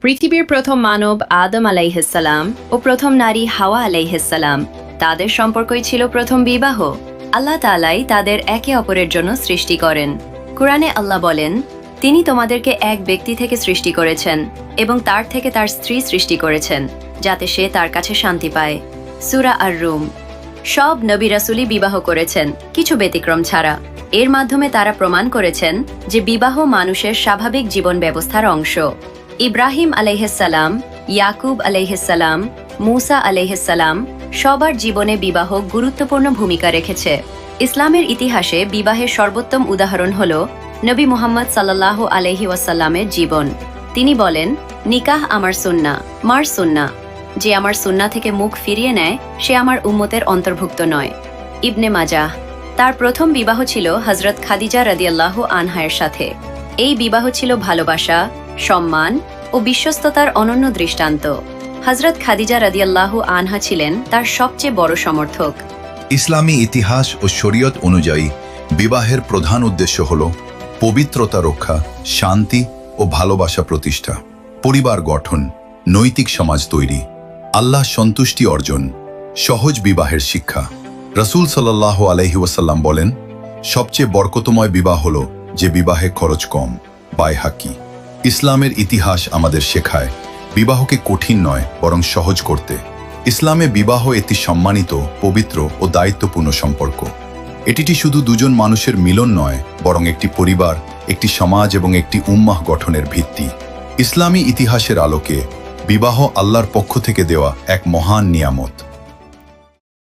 পৃথিবীর প্রথম মানব আদম আলাইহিসসালাম ও প্রথম নারী হাওয়া আলাইহিসসালাম, তাদের সম্পর্কই ছিল প্রথম বিবাহ। আল্লাহ তাআলাই তাদের একে অপরের জন্য সৃষ্টি করেন। কুরআনে আল্লাহ বলেন, তিনি তোমাদেরকে এক ব্যক্তি থেকে সৃষ্টি করেছেন এবং তার থেকে তার স্ত্রী সৃষ্টি করেছেন, যাতে সে তার কাছে শান্তি পায়। সূরা আর-রুম। সব নবী রাসূলই বিবাহ করেছেন, কিছু ব্যতিক্রম ছাড়া। এর মাধ্যমে তারা প্রমাণ করেছেন যে বিবাহ মানুষের স্বাভাবিক জীবন ব্যবস্থার অংশ। ইব্রাহিম আলাইহিসসালাম, ইয়াকুব আলাইহিসসালাম, মূসা আলাইহিসসালাম সবার জীবনে বিবাহ গুরুত্বপূর্ণ ভূমিকা রেখেছে। ইসলামের ইতিহাসে বিবাহের সর্বোত্তম উদাহরণ হল নবী মুহাম্মদ সাল্লাল্লাহু আলাইহি ওয়াসাল্লামের জীবন। তিনি বলেন, নিকাহ আমার সুন্নাহ, মার সুন্নাহ। যে আমার সুন্নাহ থেকে মুখ ফিরিয়ে নেয় সে আমার উম্মতের অন্তর্ভুক্ত নয়। ইবনে মাজাহ। তার প্রথম বিবাহ ছিল হযরত খাদিজা রাদিয়াল্লাহু আনহার সাথে। এই বিবাহ ছিল ভালোবাসা, সম্মান ও বিশ্বস্ততার অনন্য দৃষ্টান্ত। হযরত খাদিজা রাদিয়াল্লাহু আনহা ছিলেন তার সবচেয়ে বড় সমর্থক। ইসলামী ইতিহাস ও শরীয়ত অনুযায়ী বিবাহের প্রধান উদ্দেশ্য হল পবিত্রতা রক্ষা, শান্তি ও ভালোবাসা প্রতিষ্ঠা, পরিবার গঠন, নৈতিক সমাজ তৈরি, আল্লাহ সন্তুষ্টি অর্জন, সহজ বিবাহের শিক্ষা। রাসূল সাল্লাল্লাহু আলাইহি ওয়াসাল্লাম বলেন, সবচেয়ে বরকতময় বিবাহ হল যে বিবাহে খরচ কম। বাইহাকি। ইসলামের ইতিহাস আমাদের শেখায় বিবাহকে কঠিন নয় বরং সহজ করতে। ইসলামে বিবাহ একটি সম্মানিত, পবিত্র ও দায়িত্বপূর্ণ সম্পর্ক। এটি শুধু দুজন মানুষের মিলন নয়, বরং একটি পরিবার, একটি সমাজ এবং একটি উম্মাহ গঠনের ভিত্তি। ইসলামী ইতিহাসের আলোকে বিবাহ আল্লাহর পক্ষ থেকে দেওয়া এক মহান নিয়ামত।